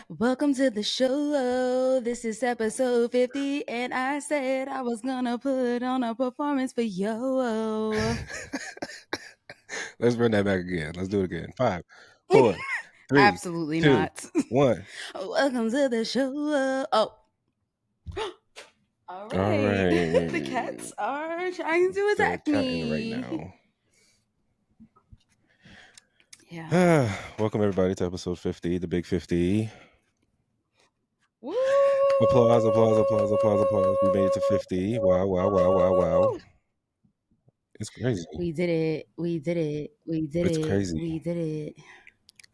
Welcome to the show. This is episode 50, and I said I was gonna put on a performance for yo. Let's run that back again. Let's do it again. 5, 4, 3, Absolutely 2, not. 1. Welcome to the show. Oh, all All right. The right. cats are trying to They're attack cutting right me. now. Yeah. Welcome everybody to episode 50, the big 50. Woo! Applause, applause, applause, applause, applause. We made it to 50. Wow, wow, wow, wow, wow. It's crazy. We did it. We did it. We did It's it. crazy. We did it.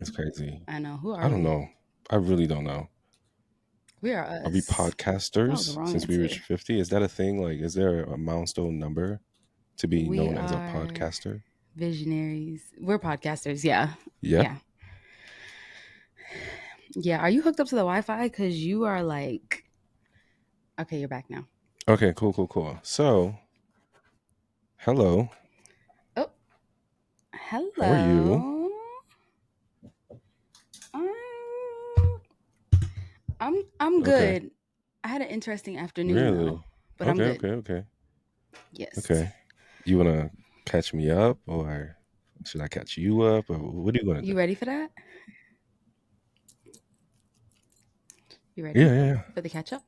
It's crazy. I know. Who I are don't we? know. I really don't know. We are Are we us. That was the podcasters wrong since we reached answer. 50? Is that a thing? Like, is there a milestone number to be We known as a are podcaster? visionaries. We're podcasters. Yeah. Yeah. Yeah. Yeah. Are you hooked up to the Wi-Fi? Because you are like, okay, you're back now. Okay, cool. So, hello. Oh, hello. How are you? I'm Okay. good. I had an interesting afternoon Really? though, but I'm good. Okay. Yes. You want to catch me up or should I catch you up? Or what are you going to You do? ready for that? You ready Yeah. for the catch up?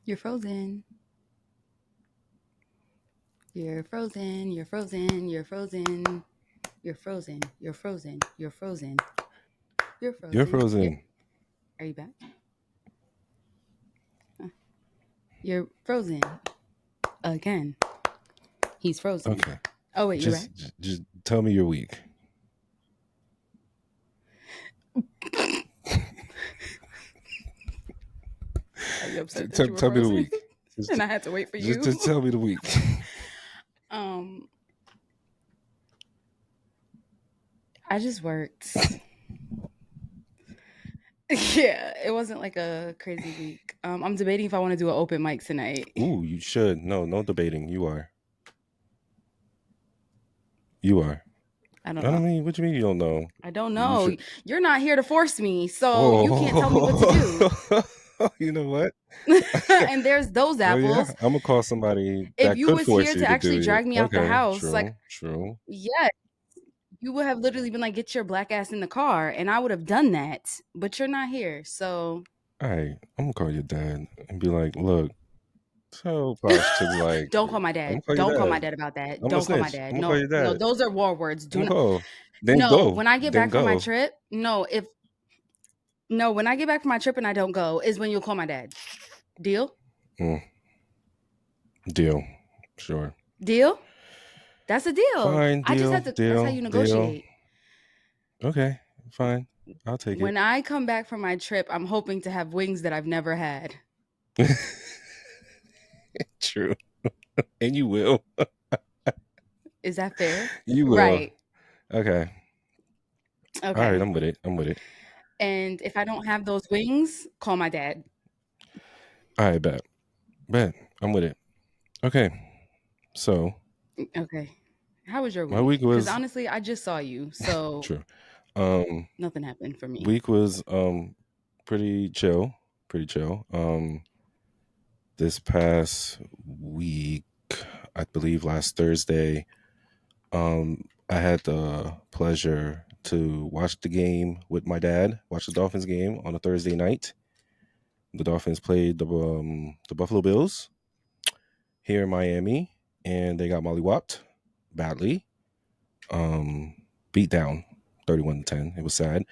You're frozen. You're frozen. You're frozen. You're frozen. You're frozen. You're frozen. You're frozen. You're frozen. You're frozen. Are you back? You're frozen. Again. He's frozen. Okay. Oh, wait, you're back? Just tell me you're weak. Are you upset that you were Tell me the frozen? week. And I had to wait for you? Just tell me the week. I just worked. Yeah, it wasn't like a crazy week. I'm debating if I want to do an open mic tonight. Ooh, you should. No debating. You are. I don't I know. mean, what do you mean you don't know? I don't know. You're not here to force me, so Oh, you can't tell me what to do. You know what? do. And there's those Oh yeah, apples. I'm gonna call somebody If that you could was force here you to to do actually it. drag me out the Okay, house, like, true. yeah, you would have literally been like, get your black ass in the car, and I would have done that. But you're not here, so. All right, I'm gonna call your dad and be like, look, tell Posh to like, Don't call my I'm dad. gonna call your Don't call my dad. dad about that. I'm gonna Don't call my snitch. dad. I'm gonna call No, your no, dad. those are war words. I'm Do gonna not. call. Then No, go. when I get Then back from my go. trip, when I get back from my trip and I don't go, is when you'll call my dad. Deal? Deal. Sure. Deal? That's a deal. Fine. I just Deal. have to. That's how you negotiate. Okay. Fine. I'll take When I come back from my trip, I'm hoping to have wings that I've never had. it. True. And you will. Is that fair? You will. Right. Okay. Okay. All right. I'm with it. And if I don't have those wings, call my dad. All right. Bet. I'm with it. Okay. So. Okay. How was your week? My week was. Because honestly, I just saw you, so. True. Nothing happened for me. Week was pretty chill. This past week, I believe last Thursday, I had the pleasure to watch the game with my dad. Watch the Dolphins game on a Thursday night. The Dolphins played the Buffalo Bills here in Miami, and they got mollywopped badly. Beat down 31-10. It was sad.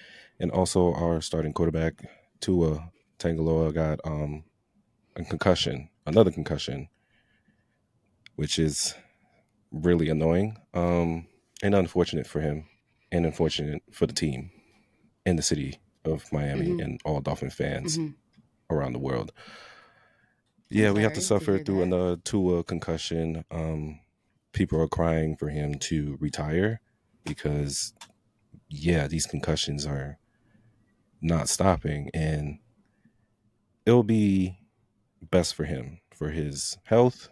And also our starting quarterback, Tua Tagovailoa, got another concussion, which is really annoying and unfortunate for him and unfortunate for the team and the city of Miami and all Dolphin fans around the world. Yeah, we have to suffer through another Tua concussion. People are crying for him to retire because, these concussions are not stopping, and it'll be best for him, for his health,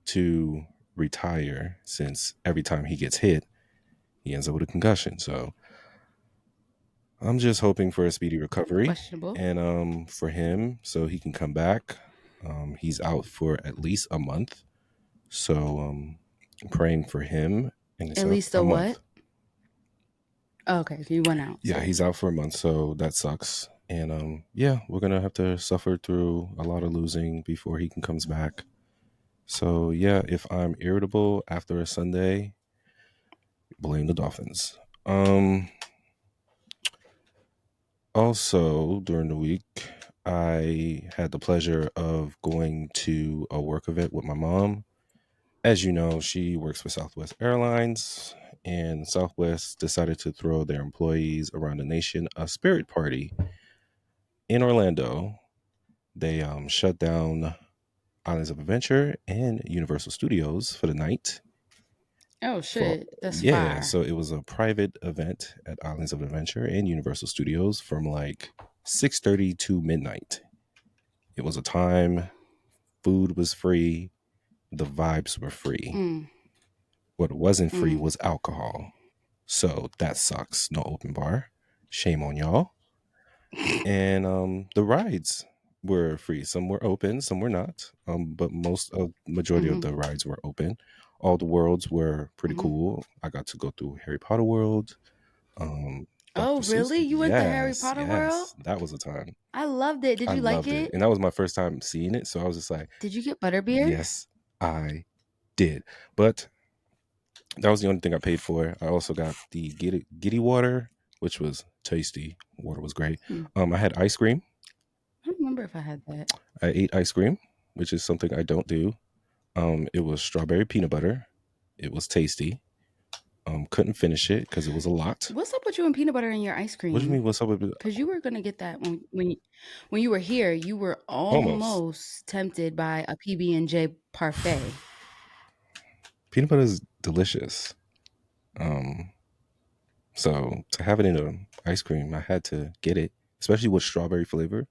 to retire, since every time he gets hit, he ends up with a concussion. So I'm just hoping for a speedy recovery Questionable. and for him so he can come back. He's out for at least a month. So I'm praying for him and At himself. least A a month. what? Oh, okay, so you went out. Yeah, Sorry. he's out for a month, so that sucks. And yeah, we're gonna have to suffer through a lot of losing before he can comes back. So yeah, if I'm irritable after a Sunday, blame the Dolphins. Um Also during the week, I had the pleasure of going to a work event with my mom. As you know, she works for Southwest Airlines, and Southwest decided to throw their employees around the nation a spirit party in Orlando. They shut down Islands of Adventure and Universal Studios for the night. Oh For shit, that's yeah, fire. so it was a private event at Islands of Adventure and Universal Studios from like 6:30 to midnight. It was a time, food was free, the vibes were free. Mm, What wasn't free mm. was alcohol. So that sucks. No open bar. Shame on y'all. And the rides were free. Some were open, some were not. But most of majority of Mm-hmm. the rides were open. All the worlds were pretty Mm-hmm. cool. I got to go through Harry Potter World, Oh, Dr. Seuss. really? You went to Harry Yes, Potter World? yes. That was a time. I loved it. Did I you like loved it. it? And that was my first time seeing it. So I was just like, Did you get butterbeer? yes, I did. But that was the only thing I paid for. I also got the Giddy water, which was tasty. Water was great. Hmm. I had ice cream. I don't remember if I had that. I ate ice cream, which is something I don't do. It was strawberry peanut butter. It was tasty. Couldn't finish it because it was a lot. What's up with you and peanut butter in your ice What do you cream? mean? What's up with it? Because you were gonna get that when you were here. You were Almost? almost tempted by a PB&J parfait. Peanut butter is delicious. Um, so to have it in a ice cream, I had to get it, especially with strawberry flavor.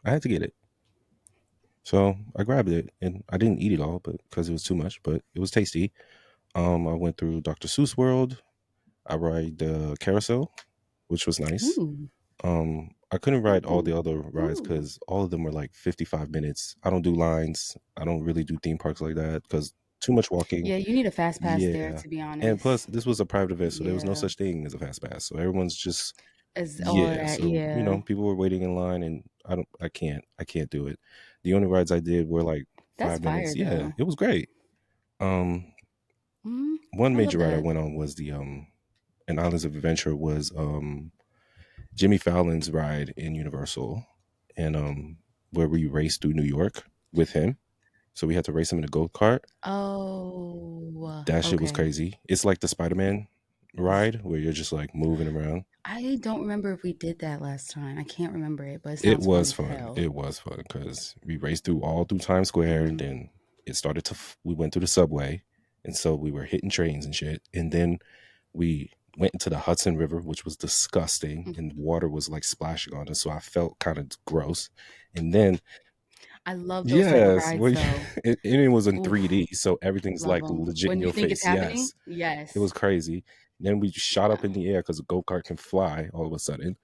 I had to get it. So I grabbed it and I didn't eat it all, but because it was too much, but it was tasty. I went through Dr. Seuss World. I ride the carousel, which was nice. Ooh, I couldn't ride all the ooh, other rides ooh. because all of them were like 55 minutes. I don't do lines. I don't really do theme parks like that because too much walking. Yeah, you need a fast pass there, Yeah. to be And plus, honest. this was a private event, so there was no Yeah, such thing as a fast pass. So everyone's just, as all of yeah. that. So, Yeah, people were waiting in line and I can't do it. The only rides I did were like that's 5 minutes. fire Yeah, though. it was great. Um, Mm, One I love major ride I that. went on was the in Islands of Adventure was Jimmy Fallon's ride in Universal, and where we raced through New York with him. So we had to race him in a go kart. Oh, That shit was okay. crazy. It's like the Spider Man ride where you're just like moving around. I don't remember if we did that last time. I can't remember it, but it It sounds fun was as fun. hell. It was fun because we raced through all through Times Square, and Mm-hmm. then it started to. We went through the subway, and so we were hitting trains and shit. And then we went into the Hudson River, which was disgusting, and water was like splashing on us. So I felt kind of gross. And then I love those type of yes, rides well, though. and it was in Oof, 3D, so everything's love like them. legit in When you your think it's face. happening, Yes, it was yes. crazy. Then we shot Yeah, up in the air because a go kart can fly all of a sudden.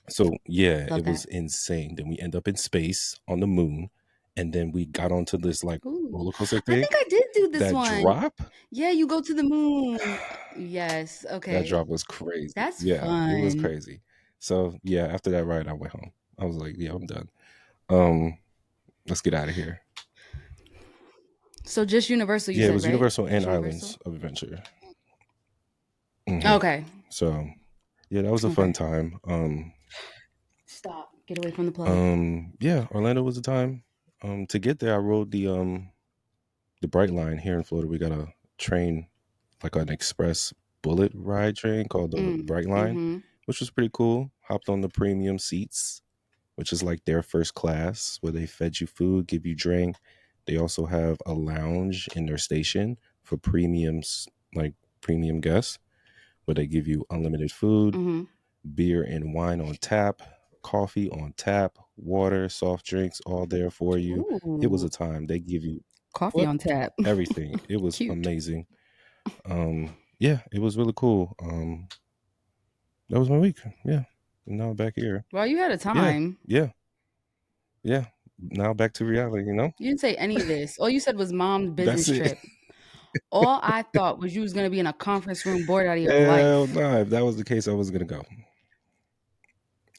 So yeah, love it was that. insane. Then we end up in space on the moon, and then we got onto this like Ooh, roller coaster I thing. think I did do this That one. drop, Yeah, you go to the moon. Yes, that okay. drop was crazy. That's Yeah, it was fun. crazy. So yeah, after that ride, I went home. I was like, yeah, I'm done. Um, let's get out of here. So just Universal, you Yeah, it said, was right? Universal and Just Universal? Islands of Adventure. Hmm. Okay. So yeah, that was a fun Okay. time. Stop. Get away from the plug. Yeah, Orlando was the time. To get there, I rode the Bright Line here in Florida. We got a train, like an express bullet ride train called the Mm. Bright Line, Mm-hmm. which was pretty cool. Hopped on the premium seats, which is like their first class, where they fed you food, give you drink. They also have a lounge in their station for premiums, like premium guests, where they give you unlimited food, Mm-hmm. beer and wine on tap, coffee on tap, water, soft drinks, all there for you. It was Ooh. a time. They give you Coffee what on tap. everything. It was Cute. amazing. Um, yeah, it was really cool. That was my week. Yeah. And now back here. Well, you had a Yeah. time. Yeah. Yeah. Now back to reality, You didn't say any of this. All you said was mom's That's business it. trip. All I thought was you was gonna be in a conference room bored out of your Hell life. no. If that was the case, I was gonna go.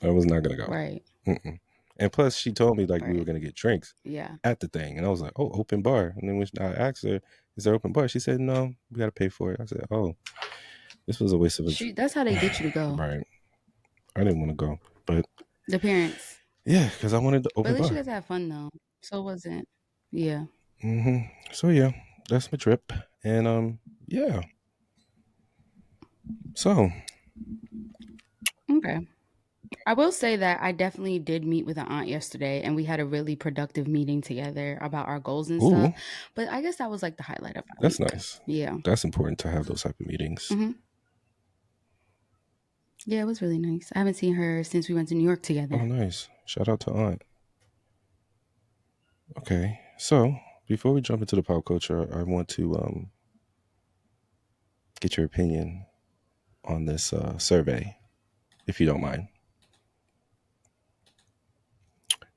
I was not gonna go. Right. Mm-mm. And plus, she told me like we were Right. gonna get drinks Yeah. at the thing, and I was like, "Oh, open bar." And then when I asked her, "Is there open bar?" She said, "No, we gotta pay for it." I said, "Oh, this was a waste of a." That's how they get you to go. Right. I didn't want to go, but The parents. yeah, because I wanted the But at open least you bar. guys had fun though. So it wasn't. Yeah. So yeah, that's my trip, and yeah. So Okay. I will say that I definitely did meet with an aunt yesterday and we had a really productive meeting together about our goals and ooh, stuff. But I guess that was like the highlight of my that's week. nice. Yeah. That's important to have those type of meetings. hmm Yeah, it was really nice. I haven't seen her since we went to New York Oh, together. nice. Shout out to Aunt. Okay, so before we jump into the pop culture, I want to get your opinion on this survey, if you don't mind.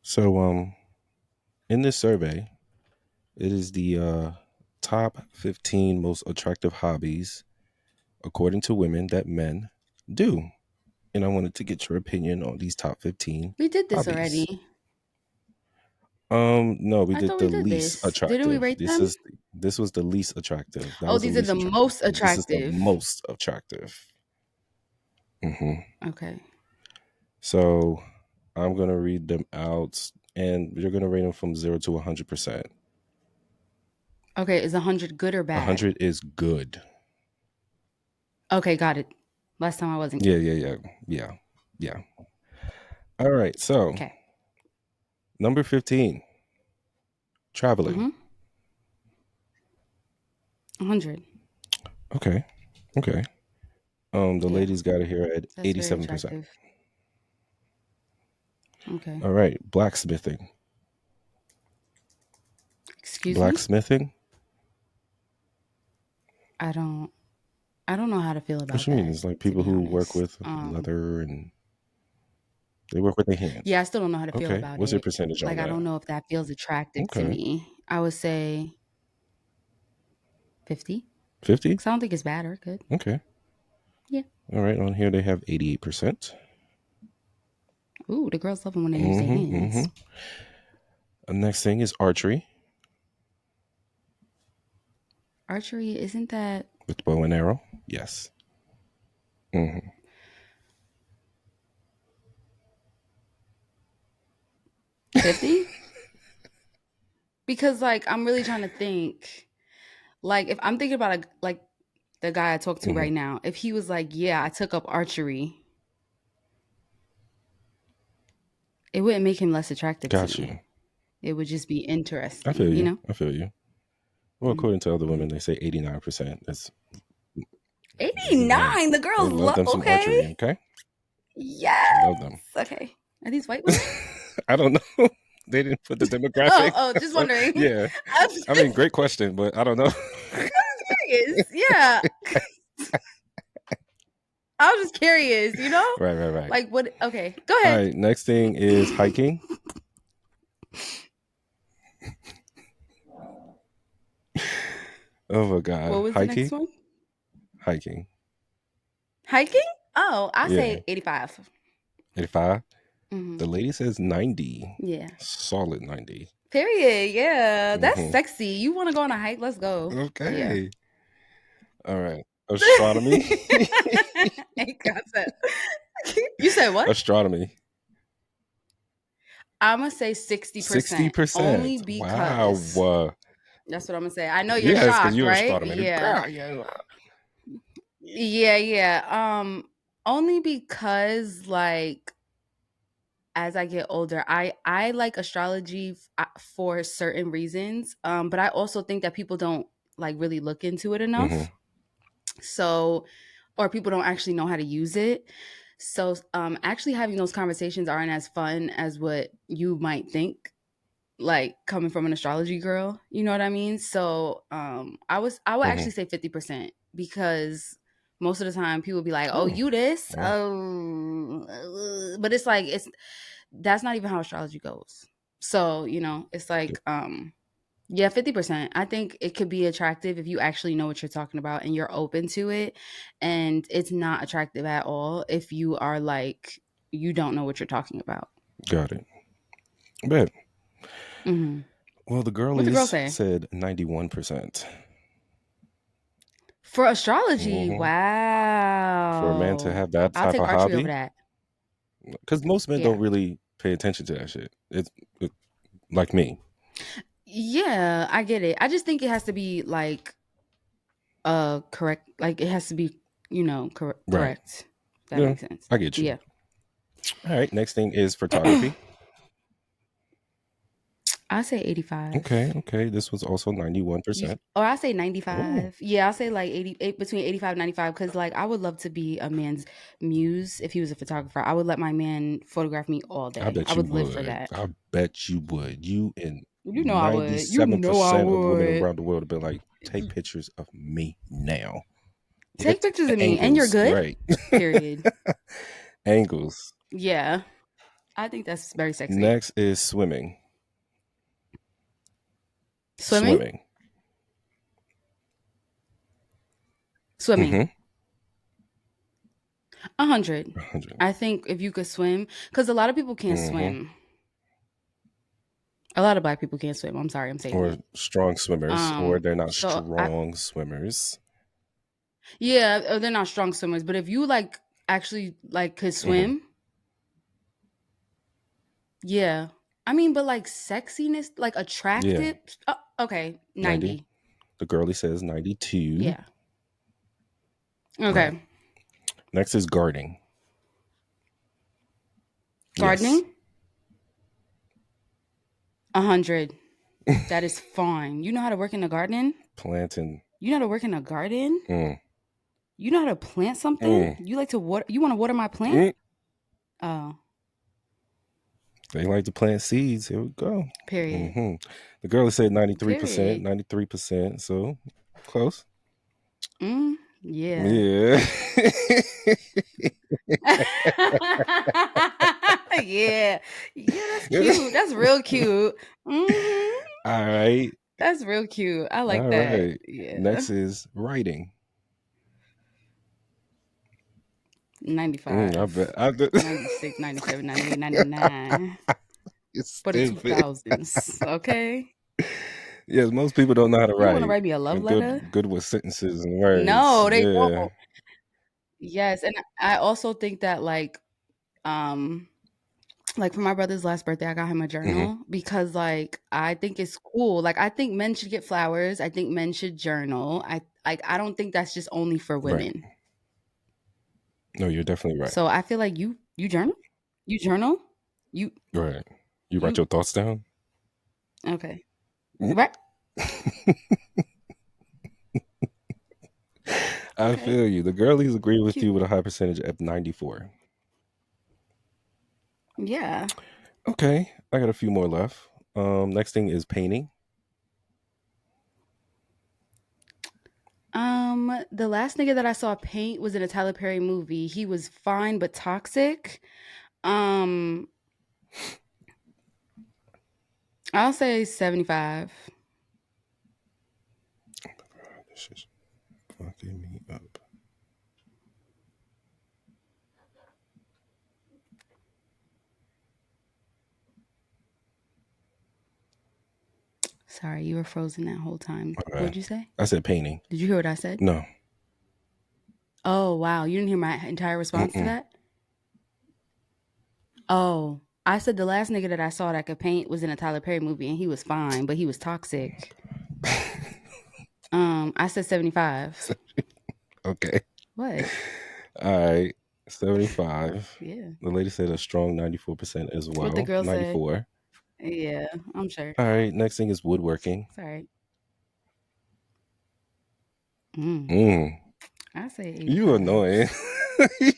So in this survey, it is the top 15 most attractive hobbies according to women that men do. And I wanted to get your opinion on these top 15 We did this hobbies. already. No, we I did thought the we did least this. Didn't we attractive. rate them? This was the least attractive. That Oh, was the these are least the attractive. most This is the attractive. most attractive. Okay. So I'm gonna read them out, and you're gonna rate them from 0 to 100%. Okay, is 100 good or bad? 100 is good. Okay, got it. Last time I wasn't. Yeah. All right. So Okay. number 15, traveling. 100. Okay. The Yeah, ladies got it here at that's very 87%. attractive. Okay. All right, blacksmithing. Excuse me? Blacksmithing. I don't know how to feel What about you mean? that, It's like to people be who work honest. with leather and they work with their hands. Yeah, I still don't know how to feel Okay. about What's your it. percentage on Like, I that? don't know if that feels attractive to Okay. me. I would say 50. 50? Because I don't think it's bad or good. Okay. Yeah. All right. On here they have 88%. Ooh, the girls love them when they use their hands. The next thing is archery Archery, isn't that with bow and arrow. Yes. 50? Because, like, I'm really trying to think. Like, if I'm thinking about, like, the guy I talked to right now, if he was like, yeah, I took up archery, it wouldn't make him less attractive to Got you. me. It would just be I interesting, feel you you. know? Well, according to other women, they say 89%. That's 89. The they girls love love. them some archery. Okay. Okay. Yes. Love them. Okay. Are these white women? I don't know. They didn't put the demographic. Just So, wondering. yeah. I'm just I mean, great question, but I don't know. curious. Yeah. I was just curious, you know? Right. Like, what? Okay. Go All ahead. right. Next thing is hiking. Oh my God. What was the next one? Hiking. Hiking? Oh, I Yeah. say 85. 85. Mm-hmm. The lady says 90. Yeah. Solid 90. Period. Yeah. That's sexy. You want to go on a hike? Let's go. Okay. Yeah. All right. Astronomy. Hey, concept. You said what? Astronomy. I'm going to say 60%. 60%. Only because. Wow. That's what I'm going to say. I know you're Yes, because shocked, you're right? astronomy. Yeah. Yeah. Only because, like, as I get older, I like astrology for certain reasons. But I also think that people don't like really look into it enough. So, or people don't actually know how to use it. So, actually having those conversations aren't as fun as what you might think, like coming from an astrology girl, you know what I mean? So, I would actually say 50%. because most of the time people be like, "Oh, Oh, you this?" wow. Oh, but it's like that's not even how astrology goes. So, it's like yeah, 50%. I think it could be attractive if you actually know what you're talking about and you're open to it. And it's not attractive at all if you are like, you don't know what you're talking about. Got it. Bet. Hmm. Well, the What the girl girlies say? said 91%. For astrology, Hmm. For a man to wow. have that I'll type take of archery over hobby, that. because most men don't Yeah. really pay attention to that shit. It like me. Yeah, I get it. I just think it has to be like correct. Like it has to be, Right. correct. If that Yeah, makes sense. I get you. Yeah. All right. Next thing is photography. I'll say 85. Okay. Okay. This was also You 91%. or I say Oh, 95. Yeah, I'll say like 88 between 85 and 95 cuz like I would love to be a man's muse if he was a photographer. I would let my man photograph me all I day. I bet you would live for would. that. I bet you would. You and You know I would. You know I 97% of women would. around the world have been like, take pictures of me now. Take Get pictures the of me and you're angles good. right. Period. Angles. Yeah. I think that's very sexy. Next is swimming. Swimming? Swimming. Swimming. Mm-hmm. 100. 100. I think if you could swim cuz a lot of people can't Mm-hmm. swim. A lot of black people can't swim. I'm sorry, I'm saying Or it. strong swimmers, or they're not So I strong swimmers. Yeah, they're not strong swimmers, but if you like actually like could Mm-hmm. swim, yeah. I mean, but like sexiness, like Yeah. attractive. Oh, okay, 90. 90. The girlie says 92. Yeah. Right. Okay. Next is guarding. Yes. Gardening, 100. That is fine. You know how to work in a garden? Planting. You know how to work in a garden? Mm. You know how to plant something? Mm. You like to water? You want to water my plant? Mm. Oh, They like to plant seeds. Here we go. period. Hmm. The girlie said 93%. Period. 93%. So close. Yeah. Yeah. Yeah. Yeah, that's cute. That's real cute. Mhm. All right. That's real cute. I like All that. right. Yeah. Next is writing. I 95, bet. I bet. 96, 97, 98, 99 It's for the stupid. 2000s. Okay. Yes, most people don't know how to You want to write. write me a love And letter? good with sentences and words. No, they Yeah. don't. Yes. And I also think that um, like for my brother's last birthday, I got him a Hmm. journal because like I think it's cool. Like I think men should get flowers. I think men should journal. I don't think that's just only for Right. women. No, you're definitely right. So I feel like you journal? You journal? You Right. You write you your thoughts down? okay. Mm. Right. I Okay. feel you. The girlies agree with you Cute. with a high percentage at 94. Yeah. Okay. I got a few more left. Next thing is painting. The last nigga that I saw paint was in a Tyler Perry movie. He was fine but toxic. Um, I'll say 75. This is fucking me up. Sorry, you were frozen that whole time. Okay. What'd you say? I said painting. Did you hear what I said? No. Oh, wow. You didn't hear my entire response to Mm-mm. that? Oh, I said the last nigga that I saw that could paint was in a Tyler Perry movie and he was fine, but he was toxic. I said 75. Okay. What? All right. 75. Yeah. The lady said a strong 94% as What the well. girl said. 94. Yeah, I'm sure. All right. Next thing is woodworking. It's all right. Mm, Mm. I say You 85. annoying.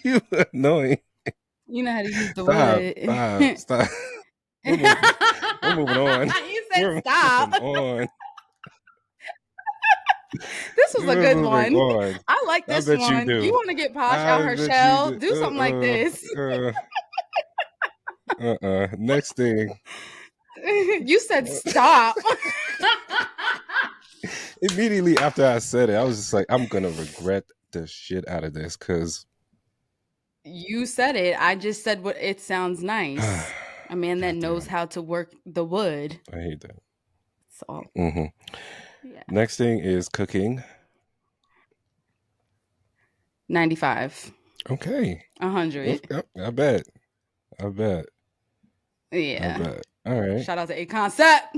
You annoying. You know how to use the Stop. Stop. wood. Stop. We're moving. We're moving on. You said We're stop. moving on. This was a good Moving one. on. I like I this bet you one. You do. want to get Posh out I her bet you shell? do. Do something like this. Next thing. You said stop. Immediately after I said it, I was just like, I'm gonna regret the shit out of this because You said it. I just said what it sounds nice. A man that God knows damn, how to work the wood. I hate that. So, Hmm. yeah. Next thing is cooking. 95. Okay. 100. Yep, I bet. I bet. I Yeah. bet. All right. Shout out to A Concept.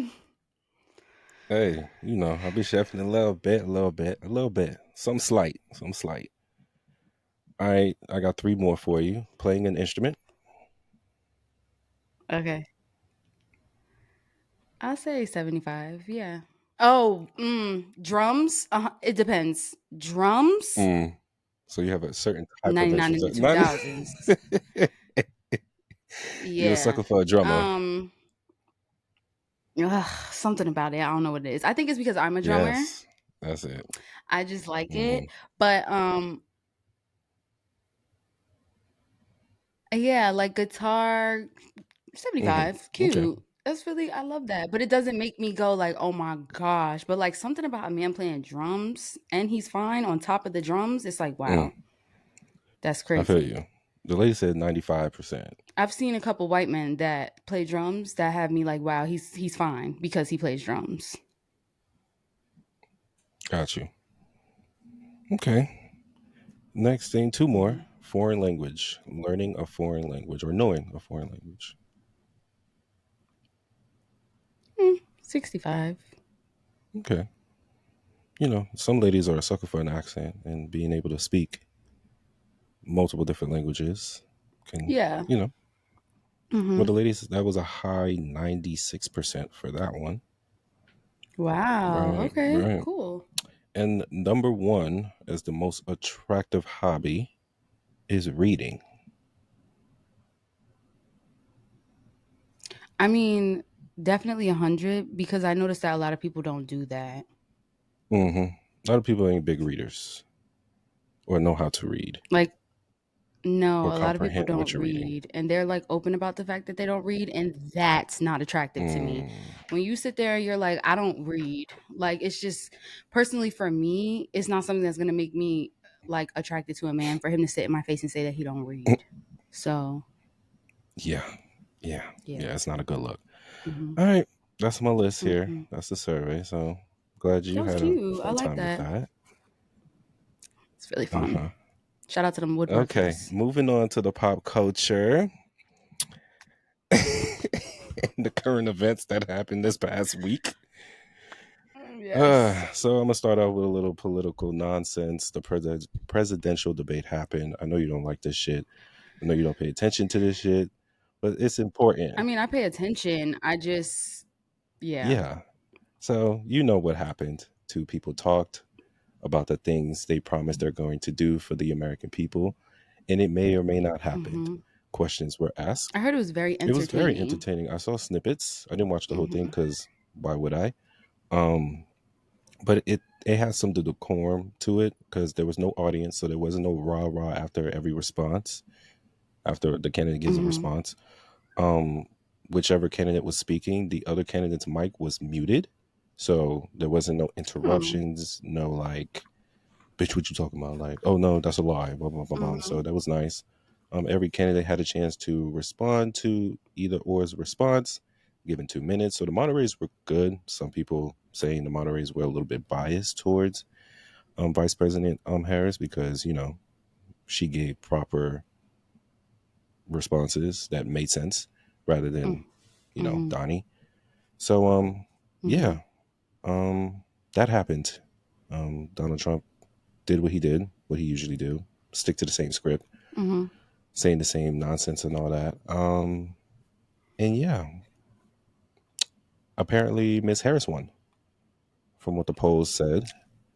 Hey, I'll be chefing a little bit, a little bit, a little bit. Some slight, some slight. All right, I got three more for you. Playing an instrument. Okay. I'll say 75. Yeah. Oh, drums? It depends. Drums? Mm. So you have a certain type of 99 in the instrument. None. 2000s. You're a Yeah. sucker for a drummer. Um, something about it. I don't know what it is. I think it's because I'm a drummer. Yes, that's it. I just like Hmm. it. But yeah, like guitar Hmm. 75. Okay. Cute. That's really I love that. But it doesn't make me go like, "Oh my gosh." But like something about a man playing drums and he's fine on top of the drums, it's like, Mm, wow, that's I feel crazy. you. The lady said 95%. I've seen a couple white men that play drums that have me like, wow, he's fine because he plays drums. Got you. Okay. Next thing, two more. Mhm. Foreign language. Learning a foreign language or knowing a foreign language. 65. Okay. Some ladies are a sucker for an accent and being able to speak multiple different languages can, Yeah. you know, but Mhm. the ladies, that was a high 96% for that one. Wow. Right, Okay. right. Cool. And number one as the most attractive hobby is reading. I mean, definitely 100 because I noticed that a lot of people don't do that. Hmm. A lot of people ain't big readers or know how to read Like, no, or a lot of people comprehend what don't you're reading. read and they're like open about the fact that they don't read, and that's not attractive to me. Mm, When you sit there and you're like, I don't read, like, it's just personally for me, it's not something that's going to make me like attracted to a man for him to sit in my face and say that he don't read. So, yeah, yeah, yeah. yeah. It's not a good look. Hmm. All right, that's my list here. Hmm. That's the survey. So glad you That was had a cute. I fun like time with that. that. It's really Uh fun. huh. Shout out to them Okay, woodworkers. moving on to the pop culture and the current events that happened this past week. Yes. So I'm gonna start out with a little political nonsense. The presidential debate happened. I know you don't like this shit. I know you don't pay attention to this shit, but it's I important. mean, I pay attention. I just, yeah. Yeah. So you know what happened. Two people talked about the things they promised they're going to do for the American people, and it may or may not happen. Hmm. Questions were asked. I heard it was very It was very entertaining. entertaining. I saw snippets. I didn't watch the whole thing Hmm. because why would I? Um, but it has some decorum to it because there was no audience, so there wasn't no rah rah after every response. After the candidate gives a Hmm. response, um, whichever candidate was speaking, the other candidate's mic was muted, so there wasn't no Oh. interruptions, no like, "Bitch, what you talking about?" Like, "Oh no, that's a lie." Blah blah blah blah. Mhm. So that was nice. Every candidate had a chance to respond to either or's response, given 2 minutes. So the moderators were good. Some people saying the moderators were a little bit biased towards Vice President Harris because she gave proper responses that made sense rather Mm. than Mhm. Donnie. So Mhm. yeah, that happened. Donald Trump did what he did, what he usually do, stick to the same script, Mhm. saying the same nonsense and all that. And yeah, apparently Miss Harris won from what the polls said.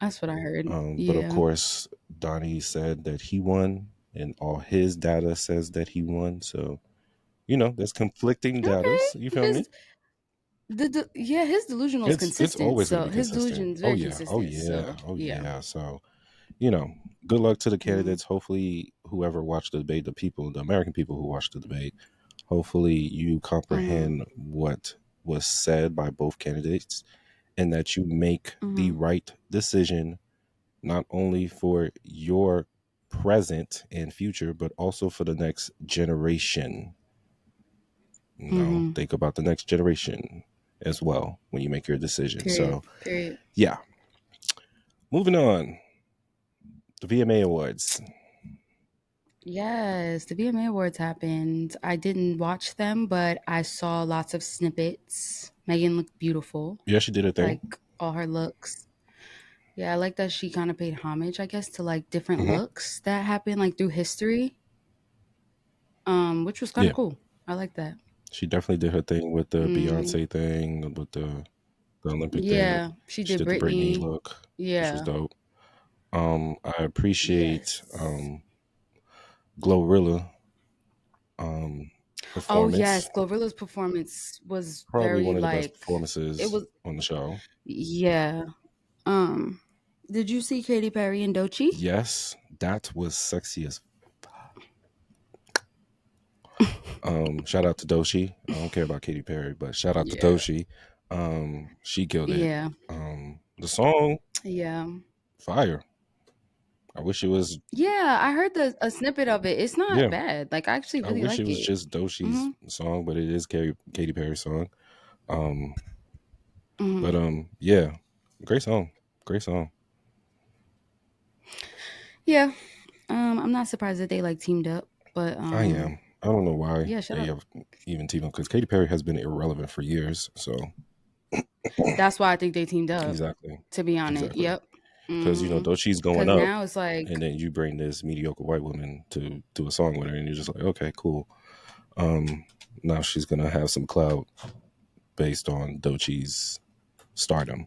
That's what I heard. But of Yeah. course, Donnie said that he won, and all his data says that he won. So there's conflicting Okay. datas. You feel me? Yeah, his delusional is It's consistent. always going to So be his consistent. delusion is Oh very yeah, oh consistent. yeah, So oh yeah. yeah. So you know, good luck to the Mm, candidates. Hopefully, whoever watched the debate, the people, the American people who watched the debate, hopefully you mm-hmm, comprehend what was said by both candidates and that you make the mm-hmm, right decision not only for your present and future, but also for the next generation. mm-hmm. Think about the next generation as well when you make your decision. Period. So, Period. yeah, moving on. The VMA Awards. Yes, the VMA Awards happened. I didn't watch them, but I saw lots of snippets. Megan looked beautiful, Yeah, she did her thing. like all her looks. Yeah, I like that she kind of paid homage, I guess, to like different Hmm. looks that happened like through history, which was kind Yeah, of cool. I like that. she definitely did her thing with the Mm, Beyonce thing, with the Olympic thing. yeah, she She did did the Britney Britney. look, which was Yeah. dope. I appreciate Yes. Glorilla Oh performance. yes, Glorilla's performance was Probably very one of the best like it performances was. on the show. Yeah. Um, did you see Katy Perry and Doechii? Yes, that was sexy as. Shout out to Doshi. I don't care about Katy Perry, but shout out to Yeah. Doshi. She killed it. Yeah. The song Yeah. fire. I wish it was. Yeah, I heard a snippet of it. It's not Yeah, bad. Like I actually I really wish it like was it. just Doshi's Mhm. song, but it is Katy Perry's song. Um, but Mhm. yeah, great song, great song. Yeah. I'm not surprised that they like teamed up, but I am. I don't know why yeah, shout they out. have even teamed up because Katy Perry has been irrelevant for years. So That's why I think they teamed up, exactly, to be honest. exactly. Yep. Because Mhm. Doshi's going Cuz up, now it's and like then you bring this mediocre white woman to do a song with her, and you're just like, okay, cool. Um, Now she's gonna have some clout based on Dochi's stardom.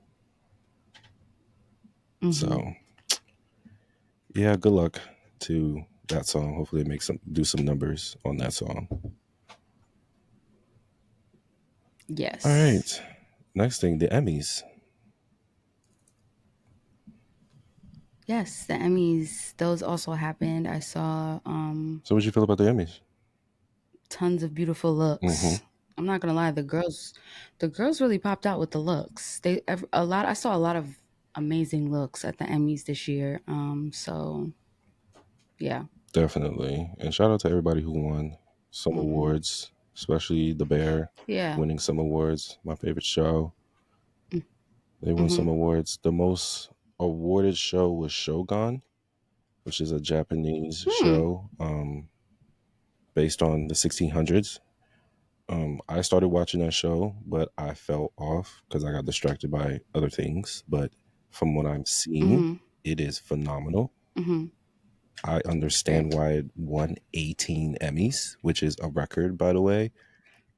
mhm. So yeah, good luck to that song. Hopefully, it makes some do some numbers on that song. All Yes. right, next thing, the Emmys. Yes, the Emmys, those also happened. I saw So, what you feel about the Emmys? tons of beautiful Mm-hmm. looks. I'm not gonna lie, the girls really popped out with the looks. A lot. I saw a lot of amazing looks at the Emmys this year. So yeah. Definitely, and shout out to everybody who won some Hmm. awards, especially the Bear Yeah. winning some awards. My favorite show. They won Mm-hmm. some awards. The most awarded show was Shogun, which is a Japanese Hmm. show based on the 1600s. I started watching that show, but I fell off because I got distracted by other things. But from what I'm seeing, Mm-hmm. it is phenomenal. Mm-hmm. I Right. understand why it won 18 Emmys, which is a record, by the way.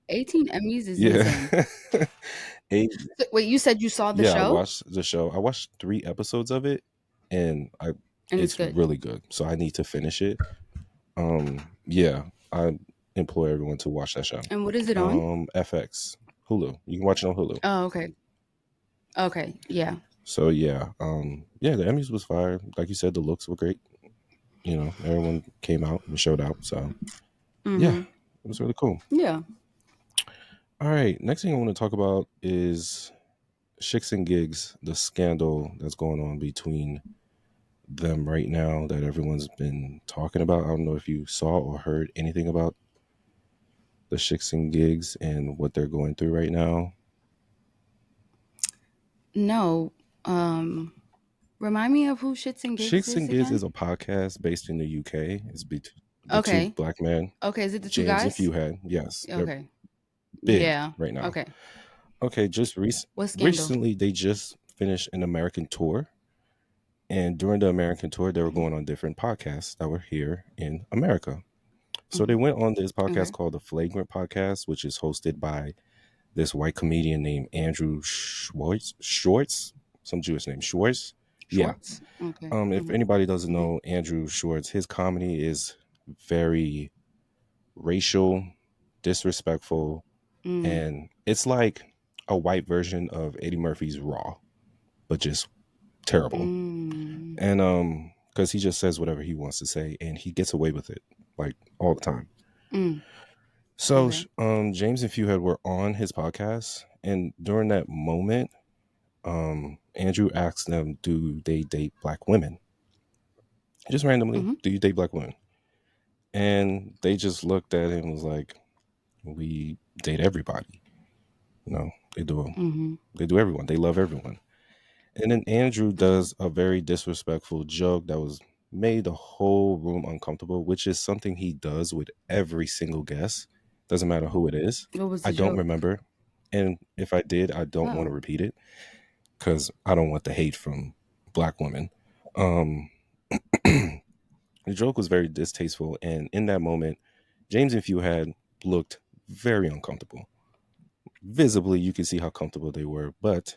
18 Emmys is Yeah. insane. Eight, So, wait, you said you saw the yeah, I show watched the show. I watched 3 episodes of it, and and it's it's good. really good. So I need to finish it. Yeah, I implore everyone to watch that show. And what is it on? FX, Hulu. You can watch it on Hulu. Oh, okay. Okay. Yeah. So yeah, yeah, the Emmys was fire. Like you said, the looks were great. Everyone came out and showed out. So yeah, Mm-hmm. it was really cool. Yeah. All right, next thing I want to talk about is ShxtnGigs, the scandal that's going on between them right now that everyone's been talking about. I don't know if you saw or heard anything about the ShxtnGigs and what they're going through right now. No. Um, Remind me of who Shits and Gigs Shits is and Gigs again? is a podcast based in the UK. It's the two Okay. black men, Okay, is it the two James and guys? Fewhead. Yes, they're Okay. big Yeah. right now. Okay. Okay, What scandal? recently they just finished an American tour, and during the American tour, they were Mhm. going on different podcasts that were here in America. So they Mhm. went on this podcast Okay. called the Flagrant Podcast, which is hosted by this white comedian named Andrew Schwartz, some Jewish name Schwartz. Yeah. Schwartz? Okay. If Mhm. anybody doesn't Mhm. know Andrew Schwartz, his comedy is very racial, disrespectful, Mm. and it's like a white version of Eddie Murphy's Raw, but just terrible. Mm. And because he just says whatever he wants to say, and he gets away with it like all the time. Mm. So Okay. James and Fewhead were on his podcast, and during that moment, Andrew asked them, "Do they date black women?" Just randomly, Mm-hmm. "Do you date black women?" And they just looked at him and was like, "We date everybody. You know, they do. Mm-hmm. They do everyone. They love everyone." And then Andrew Okay. does a very disrespectful joke that was made the whole room uncomfortable, which is something he does with every single guest. Doesn't matter who it is. What was I the don't joke? remember. And if I did, I don't want to Oh. repeat it because I don't want the hate from black women. Um, the joke was very distasteful. And in that moment, James and Few had looked very uncomfortable. Visibly, you could see how comfortable they were, but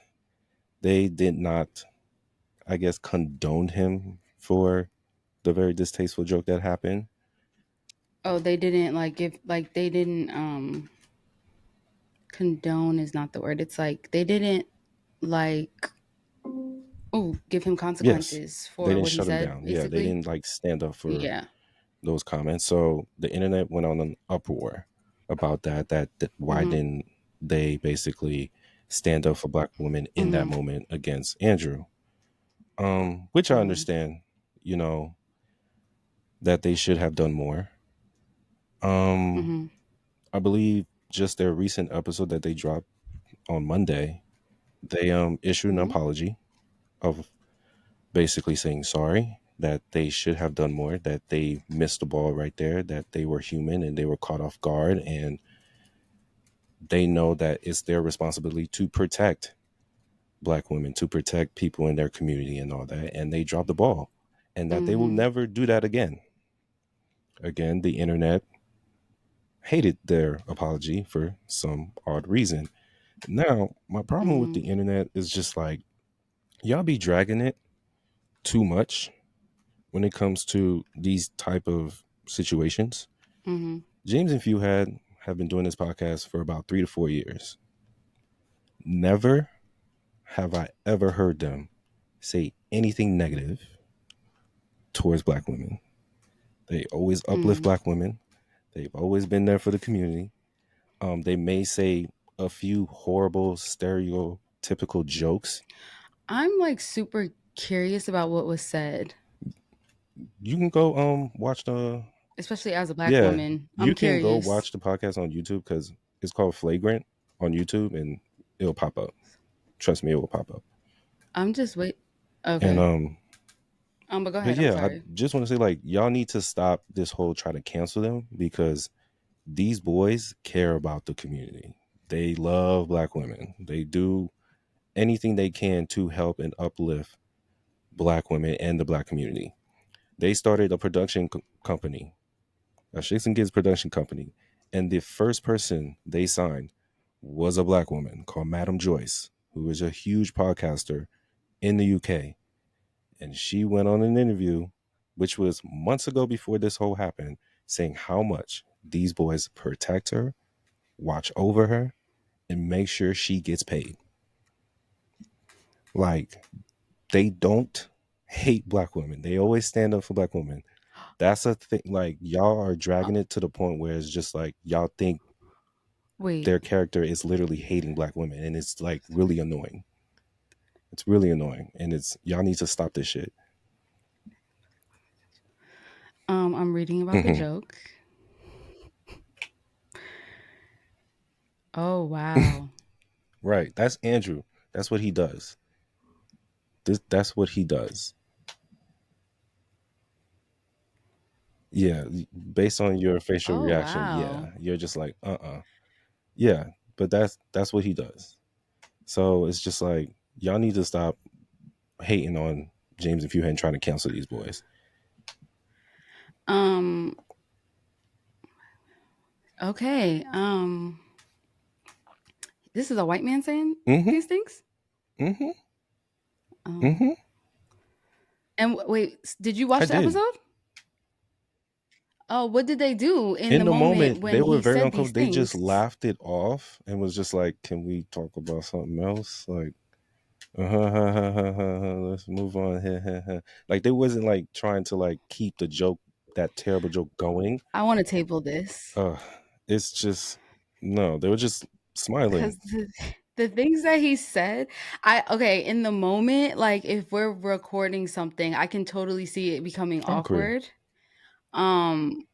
they did not, I guess, condoned him for the very distasteful joke that happened. Oh, they didn't like give like they didn't condone is not the word. It's like they didn't like give him Yes, consequences they for didn't what he shut him said, down. Yeah, they basically. didn't like stand up for Yeah. those comments. So the internet went on an uproar about that. That why Mm-hmm. didn't they basically stand up for black women in that Mm-hmm. moment against Andrew? Which I Mm-hmm. understand, you know, that they should have done more. Um, Mm-hmm. I believe just their recent episode that they dropped on Monday, they issued an Mm-hmm. apology of basically saying sorry, that they should have done more, that they missed the ball right there, that they were human and they were caught off guard, and they know that it's their responsibility to protect black women, to protect people in their community and all that, and they dropped the ball, and that they will Mm-hmm. never do that again. Again, the internet hated their apology for some odd reason. Now, my problem with Mm-hmm. the internet is just like y'all be dragging it too much when it comes to these type of situations. Mm-hmm. James and Few have been doing this podcast for about 3 to 4 years. Never have I ever heard them say anything negative towards black women. They always uplift Mm-hmm. black women. They've always been there for the community. They may say a few horrible stereotypical jokes. I'm like super curious about what was said, You can go watch the especially as a black yeah, woman. I'm you can go curious. watch the podcast on YouTube because it's called Flagrant on YouTube and it'll pop up. Trust me, it will pop up. I'm just wait. And Okay. But go but ahead. I'm yeah, I sorry. just want to say like y'all need to stop this whole try to cancel them because these boys care about the community. They love black women. They do anything they can to help and uplift black women and the black community. They started a production company, a ShxtnGig's production company, and the first person they signed was a black woman called Madam Joyce, who is a huge podcaster in the UK. And she went on an interview, which was months ago before this whole happened, saying how much these boys protect her, watch over her, and make sure she gets paid. Like, they don't hate black women. They always stand up for black women. That's a thing. Like, y'all are Uh, dragging it to the point where it's just like y'all think wait. their character is literally hating black women, and it's like really annoying. It's really annoying, and it's y'all need to stop this shit. I'm reading about the Hmm. joke. Oh wow. Right. That's Andrew. That's what he does. That's what he does. Yeah. Based on your facial Oh reaction, wow. yeah, you're just like, yeah. But that's what he does. So it's just like y'all need to stop hating on James and Fuhan trying to cancel these boys. Um. Okay. This is a white man saying Mm-hmm. these things. Mm-hmm. Um. Mm-hmm. And wait, did you I watch the did. episode? Oh, what did they do in In the the moment moment, when they were he very said these uncomfortable. They just things? laughed it off and was just like, "Can we talk about something else?" Like, let's move on. Like they wasn't like trying to like keep the joke, that terrible joke, going. I want to table this Uh, it's just no. They were just smiling. because the things that he said, I okay in the moment. Like if we're recording something, I can totally see it becoming I agree, awkward. Um,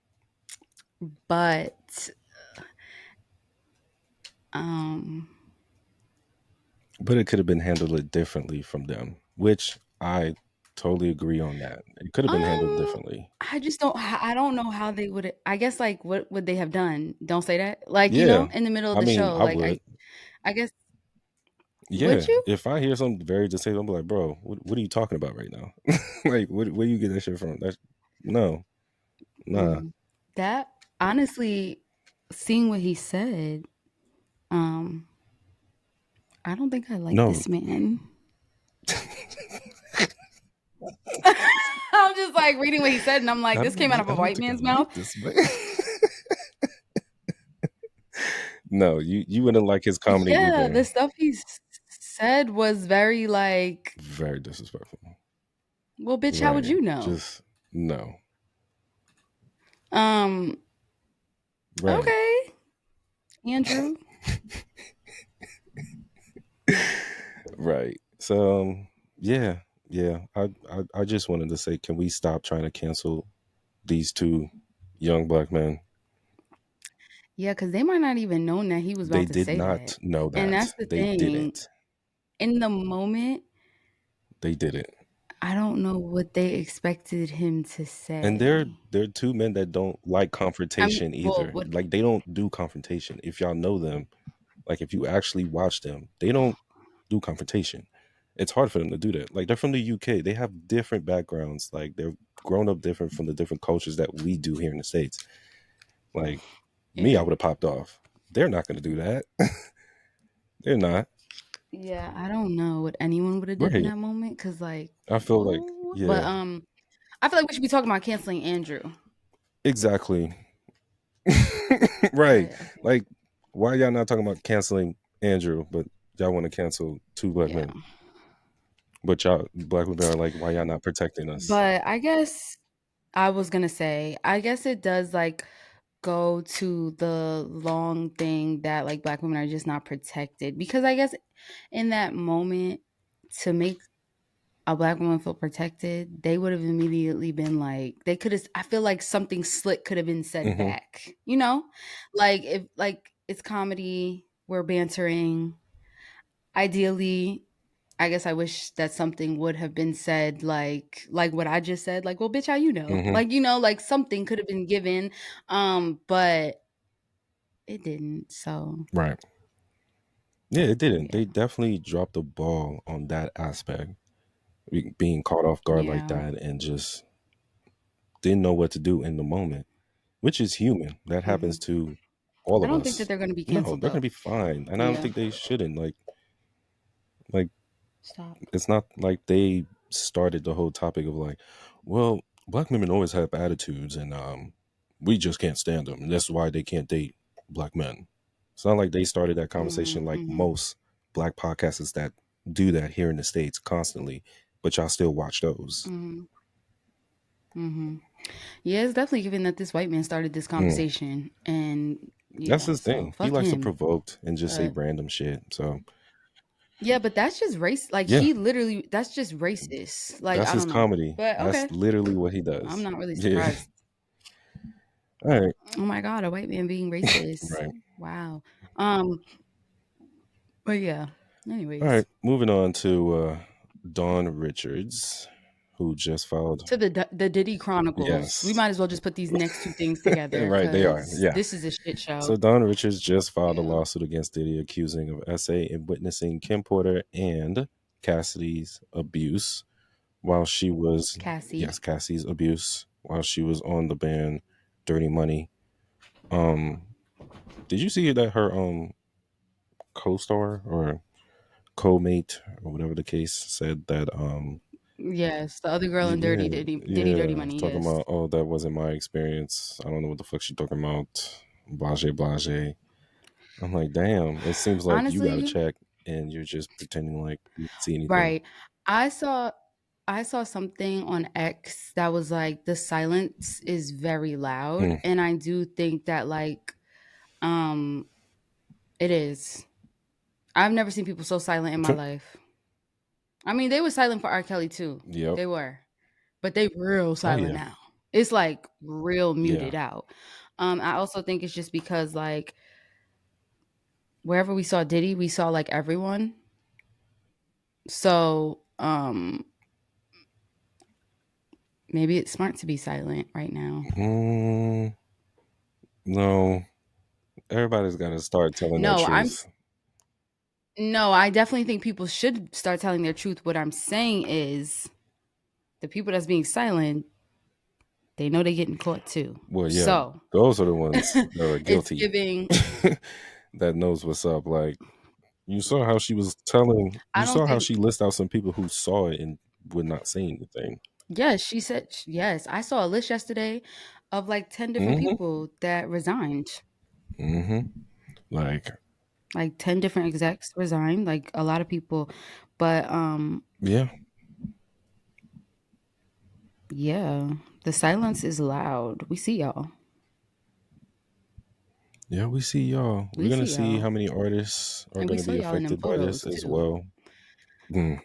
but um, but it could have been handled differently from them, which I totally agree on that. It could have been handled um, differently. I just don't. I don't know how they would. I guess like what would they have done? Don't say that. Like Yeah, in the middle of I the mean, show. I Like would. I guess would Yeah, you? if I hear something very disabled, I'm like, bro, what are you talking about right now? Like, where you get that shit from? That's no, nah. Mm. That honestly, seeing what he said, um, I don't think I like No, this man. I'm just like reading what he said, and I'm like, this came out of I a don't white think I man's mouth. like this man. No, you wouldn't like his comedy Yeah, the either. stuff he said was very like, Very disrespectful. well, bitch, how would Right. you know? Just no. Um, Right. okay, Andrew. Right. So yeah, yeah. I just wanted to say, can we stop trying to cancel these two young black men? Yeah, because they might not even known that he was They about to did say that, not know and that. that's the They thing. didn't. In the moment, They didn't. I don't know what they expected him to And say. they're two men that don't like I mean, confrontation well, either. what Like they don't do confrontation. If y'all know them, like if you actually watch them, they don't do confrontation. It's hard for them to do that. Like they're from the UK. They have different backgrounds. Like they're grown up different from the different cultures that we do here in the States. Like me, I yeah. would have popped off. They're not gonna do that. They're not. Yeah, I don't know what anyone would have did in Right. that moment, cause like, I feel like, whoa. But yeah, I feel like we should be talking about canceling Andrew. exactly. Right. But okay, Like, why y'all not talking about canceling Andrew, but y'all want to cancel two black yeah. men? But y'all black women are like, why y'all not protecting us? But I guess I was gonna say, I guess it does like go to the long thing that like black women are just not protected because I guess in that moment to make a black woman feel protected, they would have immediately been like, they could have, I feel like something slick could have been said Hmm. back, you know? Like, if, like, it's comedy, we're bantering. Ideally, I guess I wish that something would have been said, like what I just said, like, well, bitch, how you know? Hmm. Like, like something could have been given, but it didn't. So, Right. Yeah, it didn't. yeah. They definitely dropped the ball on that aspect, being caught off guard like Yeah. that and just didn't know what to do in the moment, which is human. That happens Mhm. to all I of don't think that us. they're gonna be No, canceled, they're gonna though. be fine, and I don't Yeah. think they shouldn't. Like Stop. it's not like they started the whole topic of like, well, black women always have attitudes, and we just can't stand them, and that's why they can't date black men. It's not like they started that conversation like Mhm. most black podcasters that do that here in the States constantly, but y'all still watch those. Mhm. Mhm. Yeah, it's definitely given that this white man started this Mm. conversation, and That's yeah, his so thing. He fuck likes to him. provoke and just say But random shit. So yeah, but that's just race. Like yeah, he literally, that's just racist. Like that's I his don't know, comedy. but That's okay, literally what he I'm does. not really Yeah. surprised. All right. Oh my god, a white man being racist. Right. Wow. Um, but yeah. All Anyways, right, moving on to Dawn Richards, who just filed. to the Diddy Chronicles, we Yes, might as well just put these next two things together right, they are. because Yeah. this is a shit show. So Dawn Richards just filed a Yeah, lawsuit against Diddy, accusing of SA and witnessing Kim Porter and Cassidy's abuse while she was, Cassie. yes, Cassie's abuse while she was on the band Dirty Money. Um, did you see that her co-star or co-mate or whatever the case said that Yes, the other girl in Yeah, Diddy Dirty yeah. Money, Talking yes. about, oh, that wasn't my experience. I don't know what the fuck she talking about. Blase, blase. I'm like, damn. It seems like you got to Honestly, check, and you're just pretending like you didn't see anything. right. I saw I saw something on X that was like the silence is very loud, Hmm. and I do think that like um it is. I've never seen people so silent in my life. I mean, they were silent for R. Kelly too. Yep. They were. But they real Oh silent yeah. now. It's like real Yeah. muted out. I also think it's just because like wherever we saw Diddy, we saw like everyone. So maybe it's smart to be silent right now. Mm, no. Everybody's got to start telling their No, truth. no, I definitely think people should start telling their truth. What I'm saying is the people that's being silent, they know they're getting caught too. Well, yeah, So those are the ones that are it's guilty. giving. That knows what's up. Like, you saw how she was telling. You I don't saw how think. she list out some people who saw it and would not say anything. Yes, she said yes. I saw a list yesterday of like 10 different Mm-hmm. people that resigned. Mm-hmm. Like, Like 10 different execs resigned, like a lot of people. But yeah, yeah, the silence is loud. We see y'all. yeah, we see y'all. We're We gonna see see y'all. how many artists are And we gonna saw be y'all in them affected by this photos as too. well. Mm.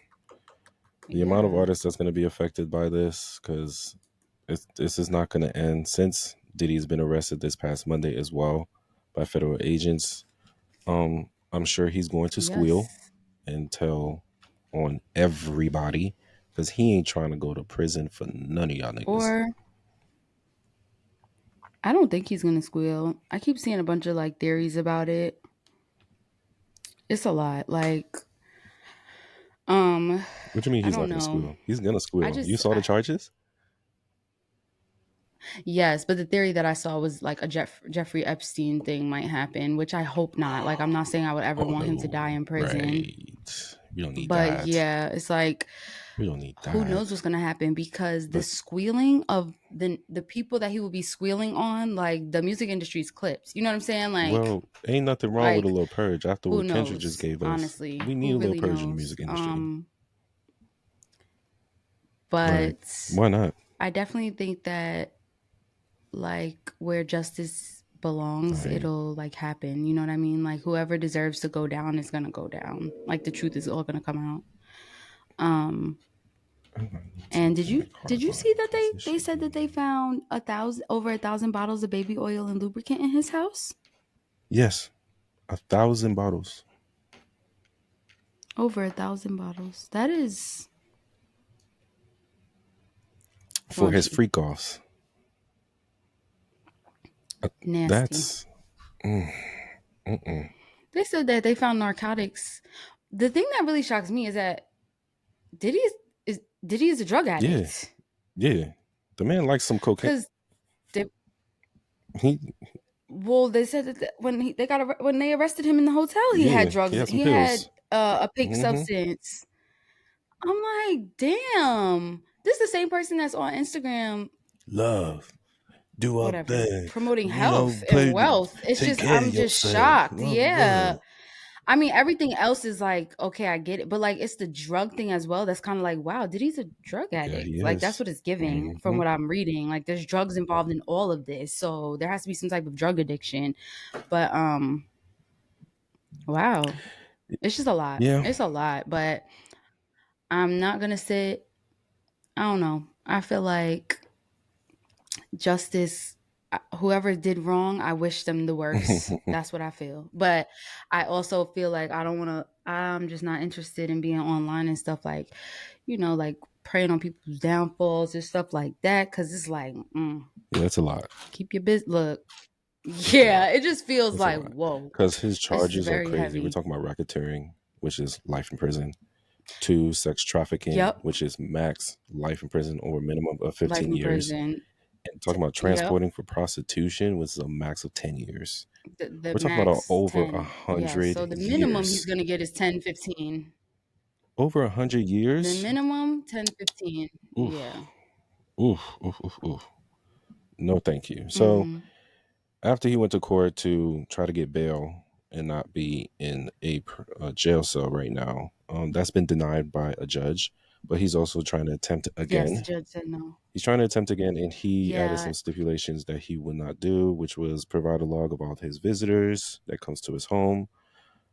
The amount of Yeah. artists that's gonna be affected by this, because this is not gonna end. Since Diddy's been arrested this past Monday as well by federal agents, I'm sure he's going to squeal Yes. and tell on everybody because he ain't trying to go to prison for none of y'all niggas. Or I don't think he's gonna squeal. I keep seeing a bunch of like theories about it. It's a lot. Like, um, What you mean I he's don't not gonna know. squeal? He's gonna I squeal. You just saw the I, charges? yes, but the theory that I saw was like a Jeffrey Epstein thing might happen, which I hope not. Like, I'm not saying I would ever Oh want him to die no, in prison, right? We don't need but that. yeah, it's like We don't need who knows that. what's gonna happen because the But squealing of the people that he will be squealing on, like the music industry's clips. You know what I'm saying? well, ain't nothing wrong with a Like little purge after who what Kendrick just knows? gave us. Honestly, We need who a little really purge in the knows? music industry. Like, But why not? I definitely think that like where justice belongs, Like, it'll like happen. You know what I mean? Like whoever deserves to go down is gonna go down. Like the truth is all gonna come out. Um I'm gonna need and something like did you see carbide that because this they shit said that getting. they found over 1,000 bottles of baby oil and lubricant in his house? Yes, 1,000 bottles Over 1,000 bottles. That is for his raunchy, freak offs. nasty. That's mm, mm-mm. They said that they found narcotics. The thing that really shocks me is that Diddy Diddy is a drug Yeah, addict. yeah. The man likes some cocaine. Because He, well, they said that when they arrested him in the hotel, he had yeah, he drugs. had some He had pills. a pink Hmm. substance. I'm like, damn, this is the same person that's on Instagram, Love, do our whatever, thing. promoting You know, health and play, wealth. It's take just, care of I'm just yourself. shocked. Love, Yeah, love. I mean, everything else is like, okay, I get it, but like, it's the drug thing as well. That's kind of like, wow, Diddy's a drug Yeah, he addict. Like, that's is. what it's giving from Hmm. what I'm reading. Like, there's drugs involved in all of this, so there has to be some type of drug addiction. But wow. It's just a lot. Yeah. It's a lot, but I'm not gonna sit. I don't know. I feel like justice, whoever did wrong, I wish them the worst. That's what I feel. But I also feel like I don't want to, I'm just not interested in being online and stuff like, like preying on people's downfalls and stuff like that. Cause it's like, Yeah, it's a lot. keep your business. Look, It's a yeah, lot. it just feels It's a like, lot. whoa, Because his this is charges are very crazy. We're heavy. talking about racketeering, which is life in prison. Two, sex trafficking, Yep. which is max life in prison or a minimum of Life 15 in years. prison. And talking about Yep. transporting for prostitution, which is a max of 10 years. The We're talking about max over a 10. Yeah. hundred So the minimum he's years. going to get is 10, 15. over 100 The years. minimum 10, 15. Oof, Yeah. oof, oof, oof, oof. No, thank you. So Mhm. after he went to court to try to get bail and not be in a jail cell right now, that's been denied by a judge. But he's also trying to attempt Yes, the again. judge said no. He's trying to attempt again, and he added Yeah, some stipulations that he would not do, which was provide a log of all his visitors that comes to his home,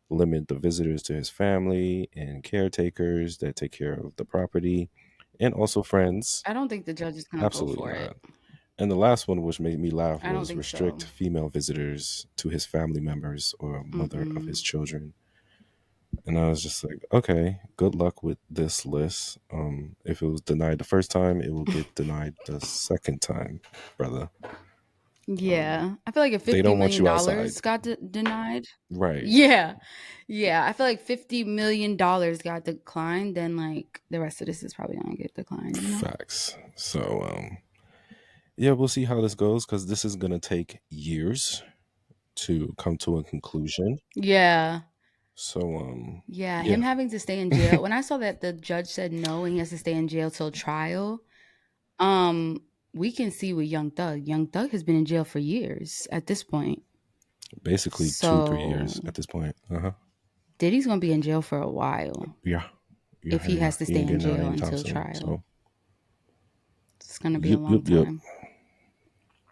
limit the visitors to his family and caretakers that take care of the property, and also friends. I don't think the judge is gonna go Absolutely for it. not. And the last one, which made me laugh, I don't was think restrict so. female visitors to his family members or mother of his Mm-mm. children. And I was just like, okay, good luck with this list. If it was denied the first time, it will get denied the second time, brother. Um, Yeah, I feel like if they fifty don't want million you outside. dollars got denied, Right. yeah, yeah, I feel like $50 million got declined, then like the rest of this is probably gonna get declined. You know? Facts. So, yeah, we'll see how this goes because this is going to take years to come to a conclusion. Yeah, So, yeah. Him yeah, having to stay in jail. When I saw that the judge said no and he has to stay in jail till trial, um, we can see with Young Thug. Young Thug has been in jail for years at this point. basically 2, 3 years So at this point. Uh huh. Diddy's gonna be in jail for a while Yeah. Yeah, if yeah, he yeah. has to He stay ain't in getting out jail anytime until soon. trial. So, It's gonna be a yep, long yep, yep. time.